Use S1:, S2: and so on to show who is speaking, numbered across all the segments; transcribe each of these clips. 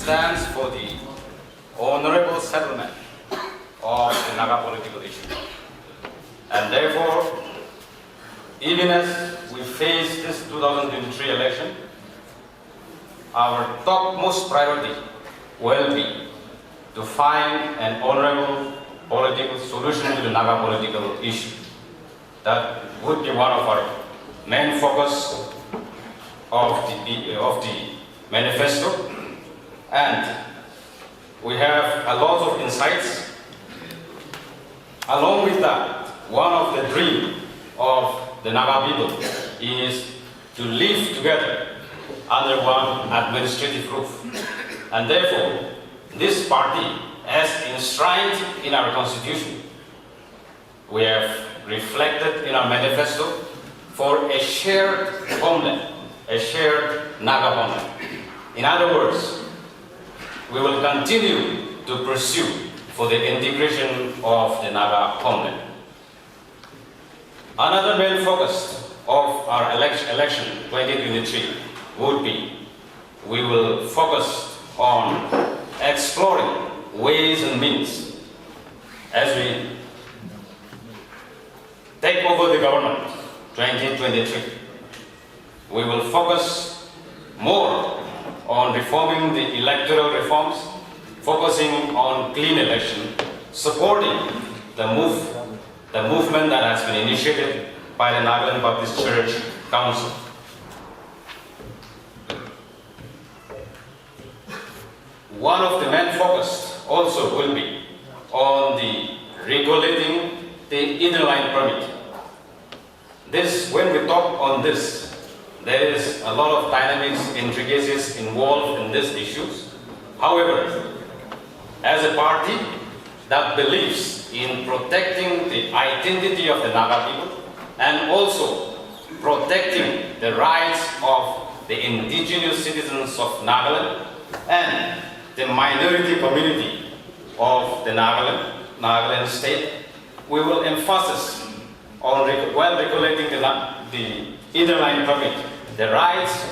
S1: stands for the honorable settlement of the Naga political issue. And therefore, even as we face this 2023 election, our topmost priority will be to find an honorable political solution to the Naga political issue. That would be one of our main focus of the manifesto, and we have a lot of insights. Along with that, one of the dreams of the Naga people is to live together under one administrative roof. And therefore, this party, as enshrined in our constitution, we have reflected in our manifesto for a shared homeland, a shared Naga homeland. In other words, we will continue to pursue for the integration of the Naga homeland. Another main focus of our election 2023 would be we will focus on exploring ways and means as we take over the government 2023. We will focus more on reforming the electoral reforms, focusing on clean election, supporting the movement that has been initiated by the Nagaland Baptist Church Council. One of the main focus also will be on the regulating the interline permit. When we talk on this, there is a lot of dynamics, intricacies involved in these issues. However, as a party that believes in protecting the identity of the Naga people and also protecting the rights of the indigenous citizens of Nagaland and the minority community of the Nagaland state, we will emphasize on while regulating the interline permit, the rights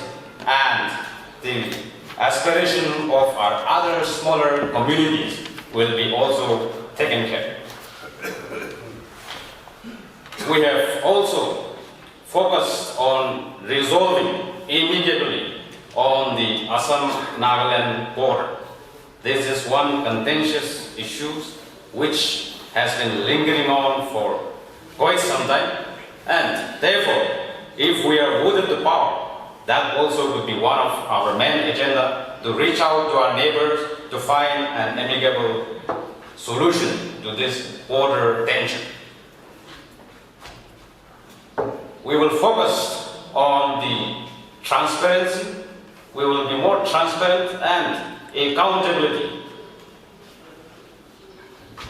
S1: and the aspiration of our other smaller communities will be also taken care. We have also focused on resolving immediately on the Assam-Nagaland border. This is one contentious issue which has been lingering on for quite some time, and therefore, if we are voted to power, that also would be one of our main agenda to reach out to our neighbors to find an amicable solution to this border tension. We will focus on the transparency. We will be more transparent and accountability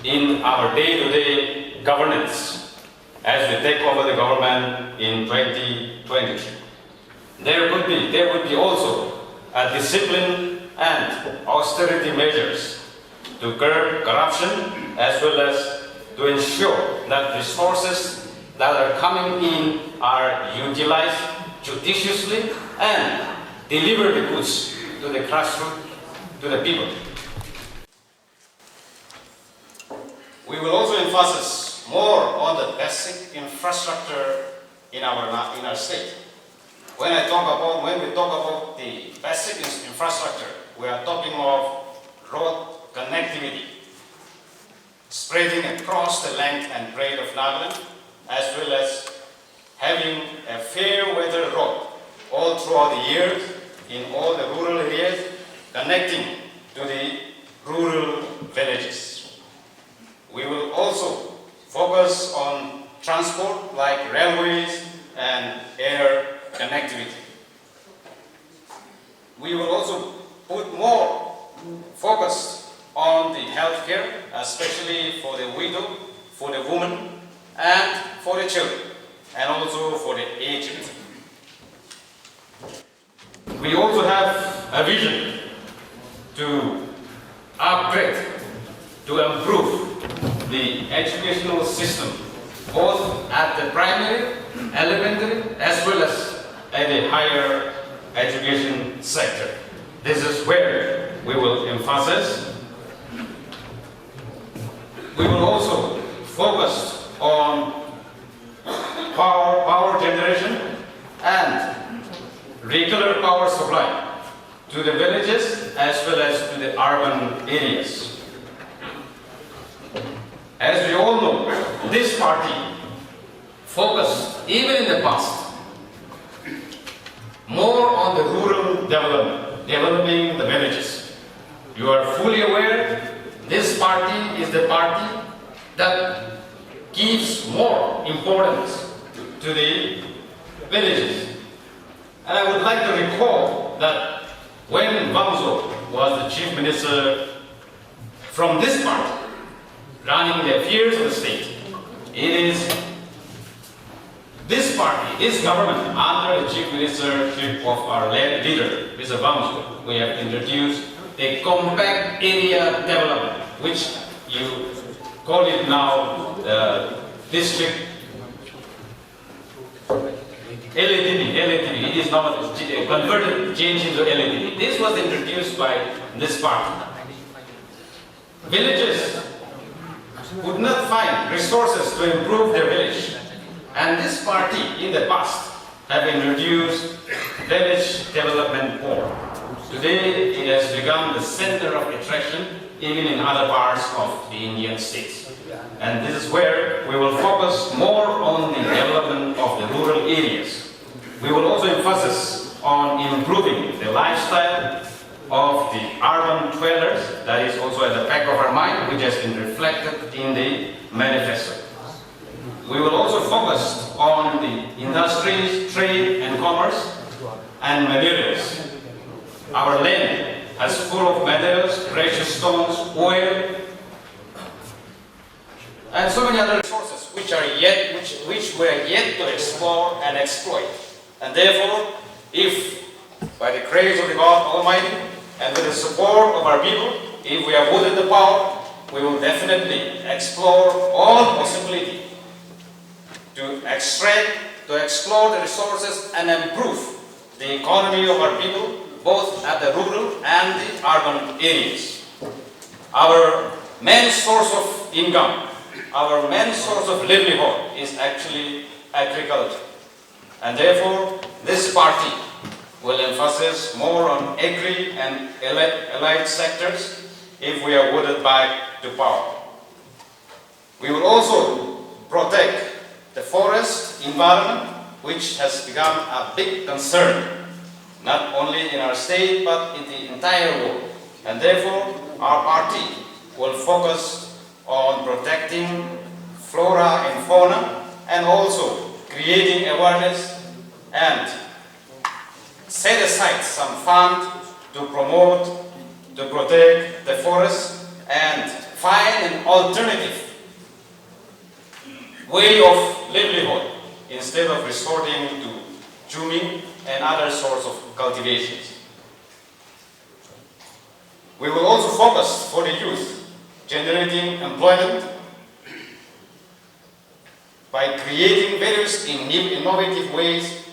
S1: in our day-to-day governance as we take over the government in 2023. There would be also a discipline and austerity measures to curb corruption as well as to ensure that resources that are coming in are utilized judiciously and deliver the goods to the grassroots, to the people. We will also emphasize more on the basic infrastructure in our state. When we talk about the basic infrastructure, we are talking of road connectivity, spreading across the length and breadth of Nagaland, as well as having a fair weather road all throughout the year in all the rural areas, connecting to the rural villages. We will also focus on transport like railways and air connectivity. We will also put more focus on the healthcare, especially for the widow, for the woman, and for the children, and also for the aged. We also have a vision to upgrade, to improve the educational system, both at the primary, elementary, as well as at the higher education sector. This is where we will emphasize. We will also focus on power generation and regular power supply to the villages as well as to the urban areas. As we all know, this party focused, even in the past, more on the rural development, developing the villages. You are fully aware, this party is the party that gives more importance to the villages. And I would like to recall that when Vamso was the chief minister from this party, running the affairs of the state, it is this party, this government, under the chief ministership of our leader, Mr. Vamso, we have introduced a compact area development, which you call it now district LADB. It is now converted, changed into LADB. This was introduced by this party. Villages would not find resources to improve their village, and this party in the past have introduced village development board. Today it has become the center of attraction even in other parts of the Indian states. And this is where we will focus more on the development of the rural areas. We will also emphasize on improving the lifestyle of the urban dwellers. That is also at the back of our mind, which has been reflected in the manifesto. We will also focus on the industries, trade and commerce, and materials. Our land is full of metals, precious stones, oil, and so many other resources which we are yet to explore and exploit. And therefore, if by the grace of the God Almighty and with the support of our people, if we are put in the power, we will definitely explore all possibility to extract, to explore the resources and improve the economy of our people, both at the rural and the urban areas. Our main source of income, our main source of livelihood is actually agriculture. And therefore, this party will emphasize more on agri and allied sectors if we are voted back to power. We will also protect the forest environment, which has become a big concern, not only in our state but in the entire world. And therefore, our party will focus on protecting flora and fauna and also creating awareness and set aside some fund to promote, to protect the forest and find an alternative way of livelihood instead of resorting to zooming and other sorts of cultivations. We will also focus for the youth, generating employment by creating various innovative ways.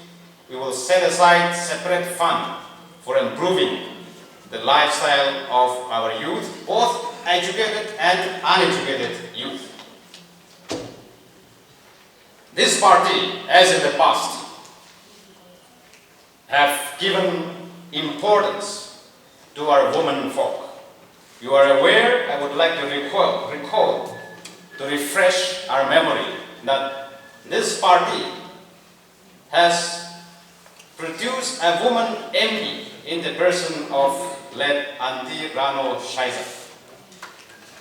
S1: We will set aside separate fund for improving the lifestyle of our youth, both educated and uneducated youth. This party, as in the past, have given importance to our women folk. You are aware, I would like to recall, to refresh our memory, that this party has produced a woman MP in the person of late Auntie Rano Shaiza.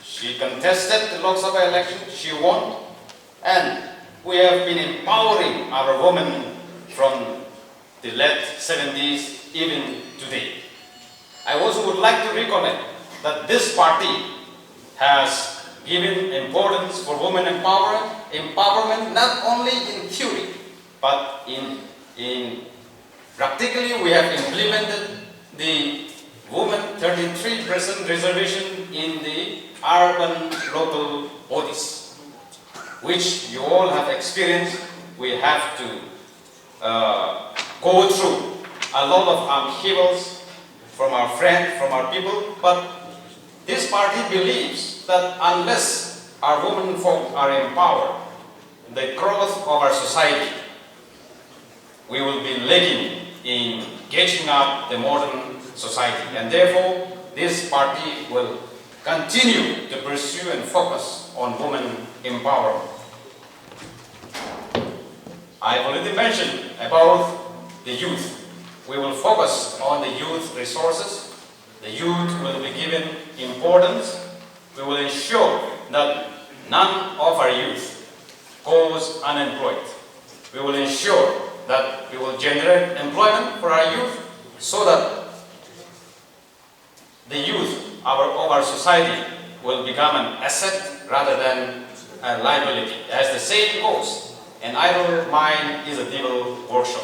S1: She contested the Lok Sabha election, she won, and we have been empowering our women from the late 70s even today. I also would like to recollect that this party has given importance for women empowerment not only in theory, but in practically we have implemented the women 33% reservation in the urban local bodies, which you all have experienced. We have to go through a lot of upheavals from our friends, from our people, but this party believes that unless our women folk are empowered, the growth of our society, we will be lagging in catching up the modern society. And therefore, this party will continue to pursue and focus on women empowerment. I've already mentioned about the youth. We will focus on the youth resources. The youth will be given importance. We will ensure that none of our youth goes unemployed. We will ensure that we will generate employment for our youth so that the youth of our society will become an asset rather than a liability. As the saying goes, an idle mind is a devil workshop.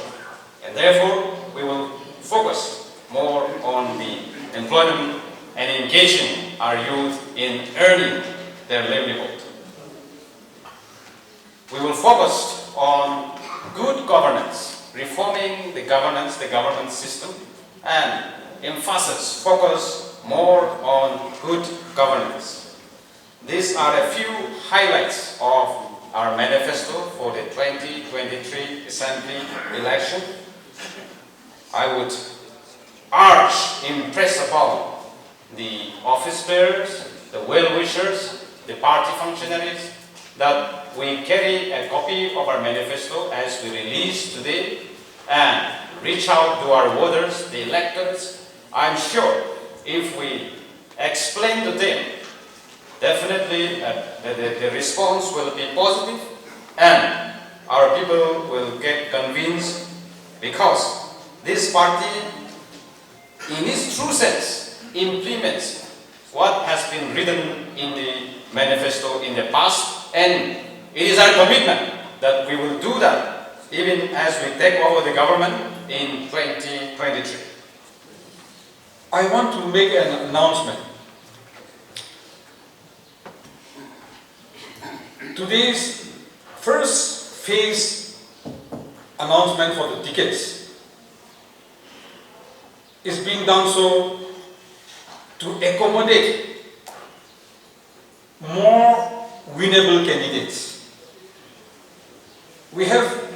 S1: And therefore, we will focus more on the employment and engaging our youth in earning their livelihood. We will focus on good governance, reforming the governance, the government system, and focus more on good governance. These are a few highlights of our manifesto for the 2023 Assembly election. I would impress upon the office bearers, the well-wishers, the party functionaries, that we carry a copy of our manifesto as we release today and reach out to our voters, the electors. I'm sure if we explain to them, definitely the response will be positive and our people will get convinced, because this party, in its true sense, implements what has been written in the manifesto in the past, and it is our commitment that we will do that even as we take over the government in 2023.
S2: I want to make an announcement. Today's first phase announcement for the tickets is being done so to accommodate more winnable candidates. We have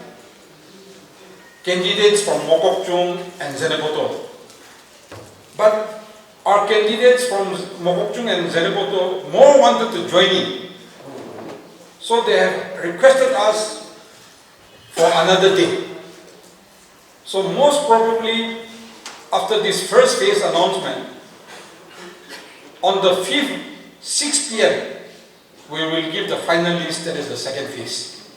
S2: candidates from Mokokchung and Zenepoto, but our candidates from Mokokchung and Zenepoto more wanted to join in. So they have requested us for another day. So most probably, after this first phase announcement, on the 5th, 6 p.m., we will give the final list, that is the second phase.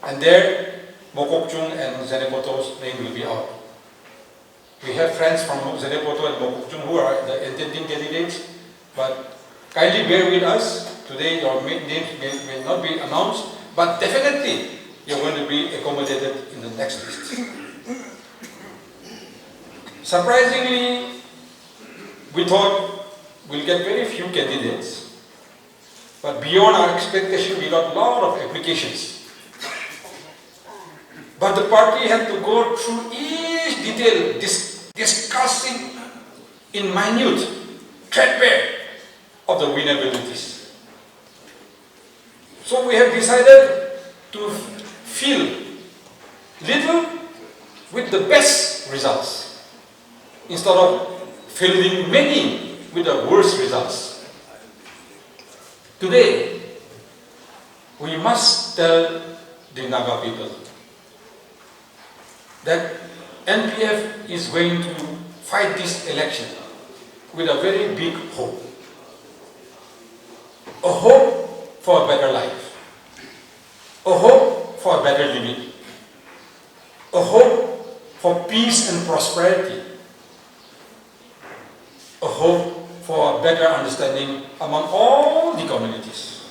S2: And there, Mokokchung and Zenepoto's name will be out. We have friends from Zenepoto and Mokokchung who are the intending candidates, but kindly bear with us. Today your names may not be announced, but definitely you're going to be accommodated in the next list. Surprisingly, we thought we'll get very few candidates, but beyond our expectation, we got a lot of applications. But the party had to go through each detail, discussing in minute, threadbare of the winnabilities. So we have decided to fill little with the best results, instead of filling many with the worst results. Today, we must tell the Naga people that NPF is going to fight this election with a very big hope. A hope for a better life. A hope for a better living. A hope for peace and prosperity. A hope for a better understanding among all the communities.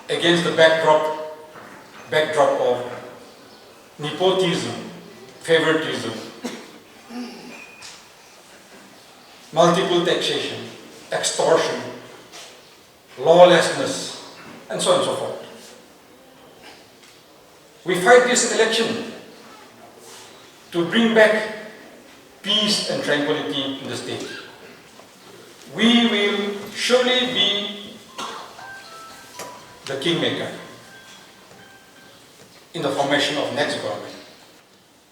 S2: Against the backdrop of nepotism, favoritism, multiple taxation, extortion, lawlessness, and so on and so forth. We fight this election to bring back peace and tranquility in the state. We will surely be the kingmaker in the formation of next government.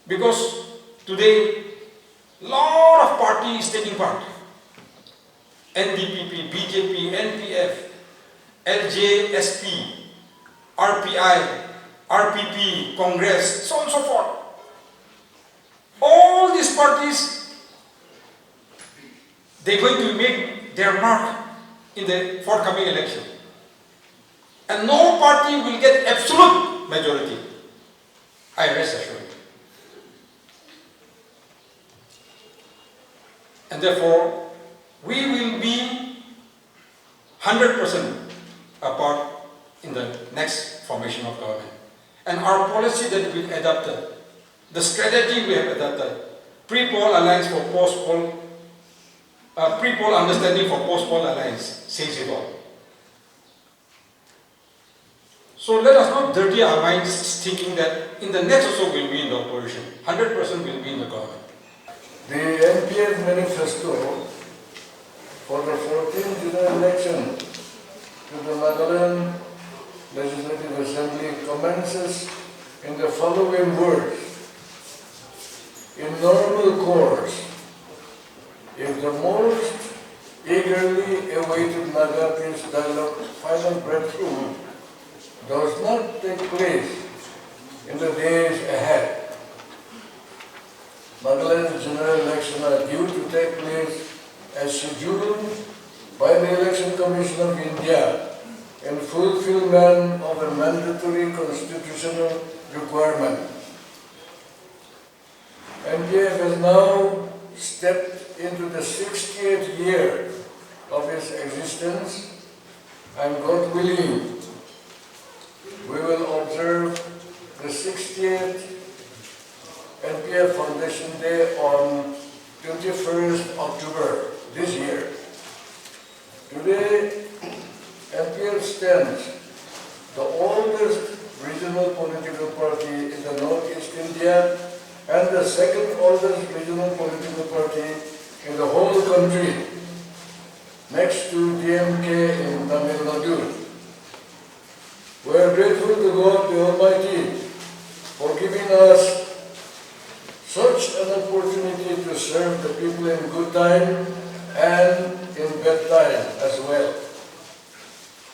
S2: Because today, lot of parties taking part. NDPP, BJP, NPF, LJSP, RPI, RPP, Congress, so on and so forth. All these parties, they're going to make their mark in the forthcoming election. And no party will get absolute majority. I rest assured. And therefore, we will be 100% a part in the next formation of government. And our policy that we adopted, the strategy we have adopted, pre-poll alliance for post-poll, pre-poll understanding for post-poll alliance, says it all. So let us not dirty our minds thinking that in the next also we'll be in the opposition. 100% will be in the government.
S3: The NPF manifesto for the 14th general election to the Nagaland Legislative Assembly commences in the following words. In normal course, if the most eagerly awaited Naga Peace Dialogue final breakthrough does not take place in the days ahead, Nagaland's general elections are due to take place as scheduled by the Election Commission of India in fulfillment of a mandatory constitutional requirement. NPF has now stepped into the 68th year of its existence, and God willing, we will observe the 60th NPF Foundation Day on 21st October this year. Today, NPF stands the oldest regional political party in the Northeast India and the second oldest regional political party in the whole country, next to DMK in Tamil Nadu. We are grateful to God the Almighty for giving us such an opportunity to serve the people in good time and in bad time as well.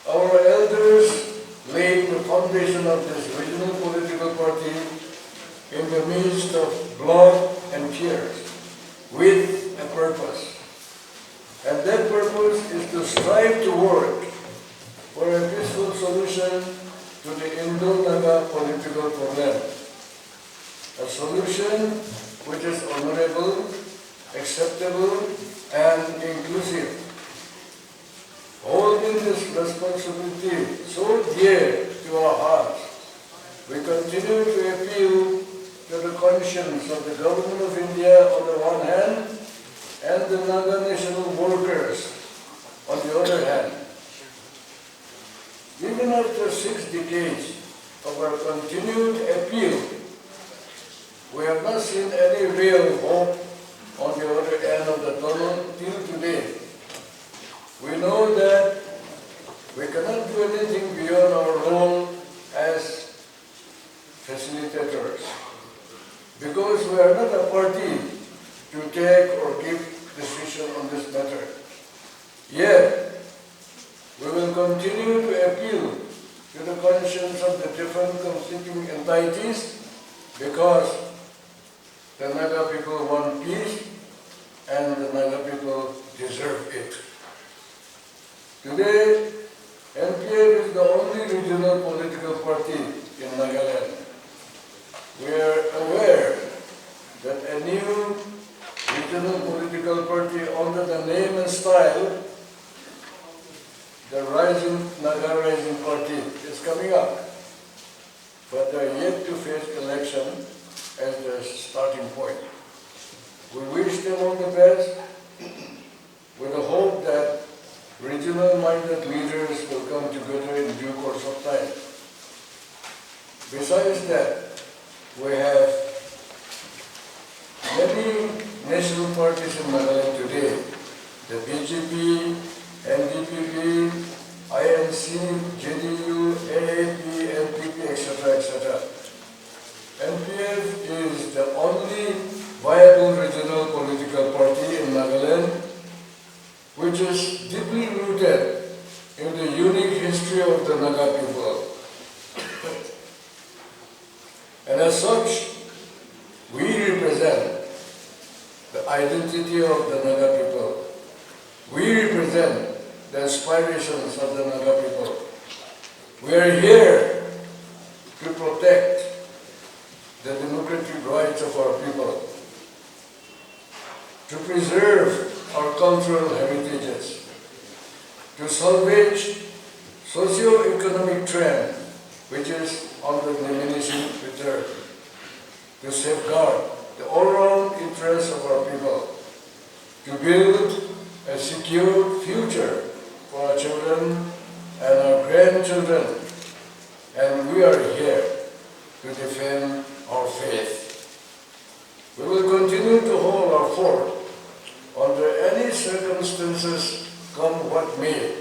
S3: Our elders laid the foundation of this regional political party in the midst of blood and tears with a purpose. And that purpose is to strive to work for a peaceful solution to the Indo-Naga political problem. A solution which is honorable, acceptable, and inclusive. Holding this responsibility so dear to our hearts, we continue to appeal to the conscience of the Government of India on the one hand, and the Naga national workers on the other hand. Even after 6 decades of our continued appeal, we have not seen any real hope on the other end of the tunnel till today. We know that we cannot do anything beyond our role as facilitators, because we are not a party to take or give decision on this matter. Yet, we will continue to appeal to the conscience of the different constituting entities, because the Naga people want peace and the Naga people deserve it. Today, NPF is the only regional political party in Nagaland. We are aware that a new regional political party under the name and style, the Naga Rising Party, is coming up. But they are yet to face election as the starting point. We wish them all the best with the hope that regional-minded leaders will come together in due course of time. Besides that, we have many national parties in Nagaland today, the BJP, NDPP, INC, JDU, AAP, NPP, etc., etc. NPF is the only viable regional political party in Nagaland which is deeply rooted in the unique history of the Naga people. And as such, we represent the identity of the Naga people. We represent the aspirations of the Naga people. We are here to protect the democratic rights of our people, to preserve our cultural heritages, to salvage socio-economic trend which is on the diminishing return, to safeguard the all-round interests of our people, to build a secure future for our children and our grandchildren. And we are here to defend our faith. We will continue to hold our fort under any circumstances, come what may.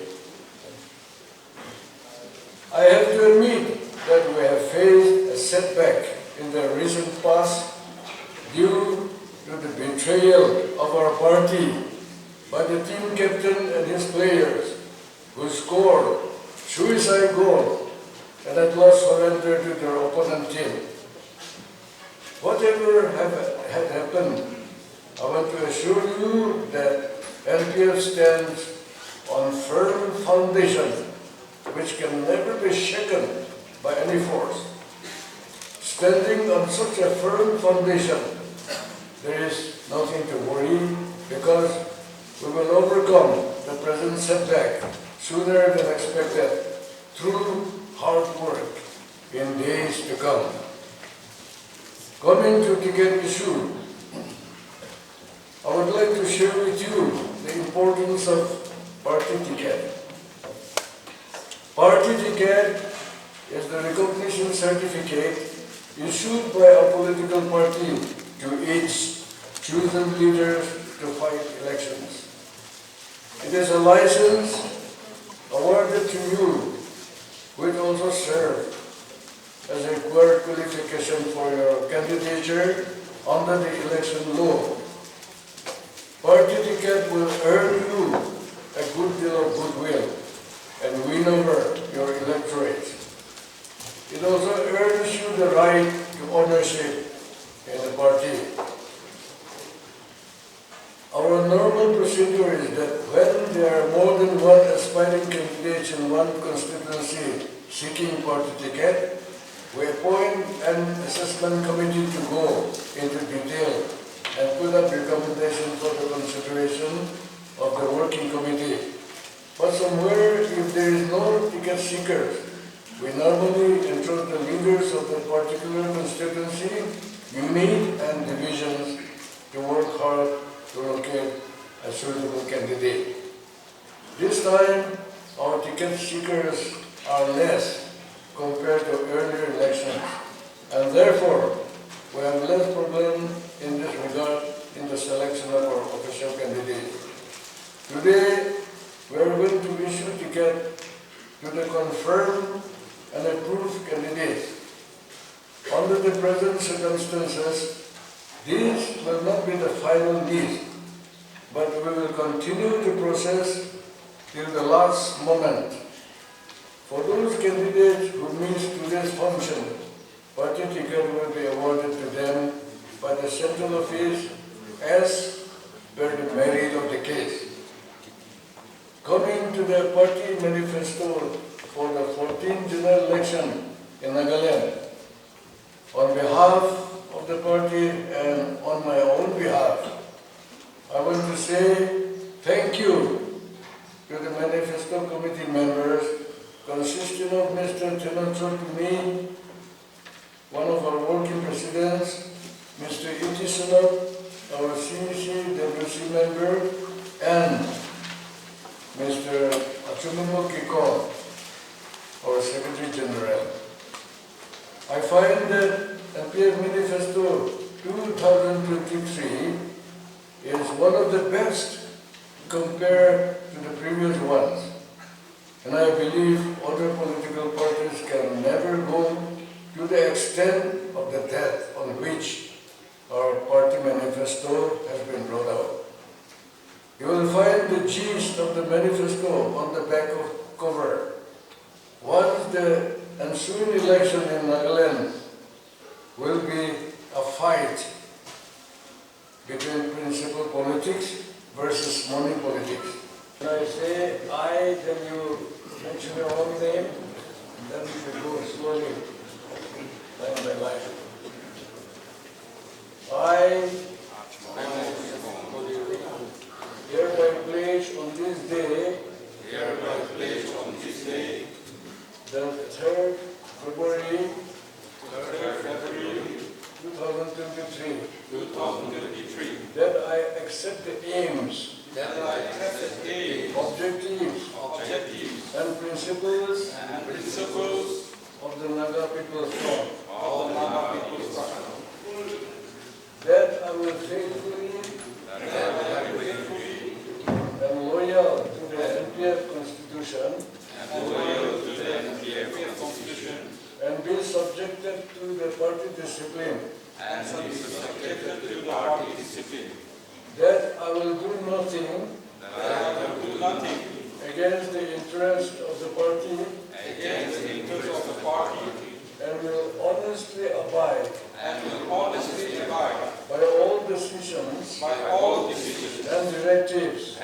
S3: I have to admit that we have faced a setback in the recent past due to the betrayal of our party by the team captain and his players, who scored suicide goal and at last surrendered to their opponent team. Whatever had happened, I want to assure you that NPF stands on firm foundation which can never be shaken by any force. Standing on such a firm foundation, there is nothing to worry because we will overcome the present setback sooner than expected through hard work in days to come. Coming to ticket issue, I would like to share with you the importance of party ticket. Party ticket is the recognition certificate issued by a political party to its chosen leaders to fight elections. It is a license awarded to you which also serves as a required qualification for your candidature under the election law. Party ticket will earn you a good deal of goodwill and win over your electorate. It also earns you the right to ownership in the party. Our normal procedure is that when there are more than one aspiring candidate in one constituency seeking party ticket, we appoint an assessment committee to go into detail and put up recommendations for the consideration of the working committee. But somewhere, if there is no ticket seekers, we normally entrust the leaders of the particular constituency, unit and divisions to work hard to locate a suitable candidate. This time, our ticket seekers are less compared to earlier elections, and therefore, we have less problem in this regard in the selection of our official candidates. Today, we are going to issue ticket to the confirmed and approved candidates. Under the present circumstances, these will not be the final list, but we will continue the process till the last moment. For those candidates who miss today's function, party ticket will be awarded to them by the central office as per the merit of the case. Coming to the party manifesto for the 14th general election in Nagaland, on behalf of the party and on my own behalf, I want to say thank you to the manifesto committee members consisting of Mr. Tenocho Tumi, one of our working presidents, Mr. Iti Sunop, our CEC WC member, and Mr. Achumimo Kiko, our Secretary General. I find that NPF Manifesto 2023 is one of the best compared to the previous ones. And I believe other political parties can never go to the extent of the depth on which our party manifesto has been brought out. You will find the gist of the manifesto on the back of cover. Once the ensuing election in Nagaland will be a fight between principal politics versus money politics. When I say I, then you mention your own name, and then we go slowly, line by line. I hereby pledge on this day, the 3rd February 2023, that I accept the aims, objectives, and principles of the Naga People's Front, that I will faithfully and loyal to the NPF Constitution and be subjected to the party discipline, that I will do nothing against the interest of the party and will honestly abide by all decisions and directives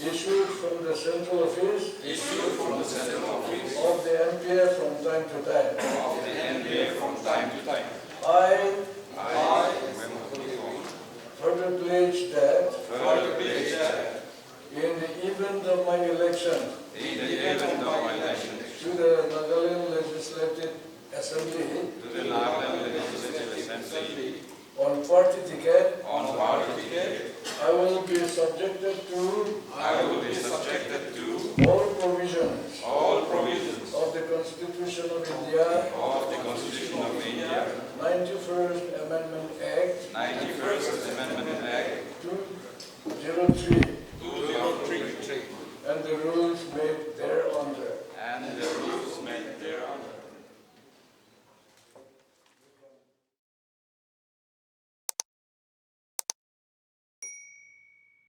S3: issued from the central office of the NPF from time to time. I further pledge that in the event of my election,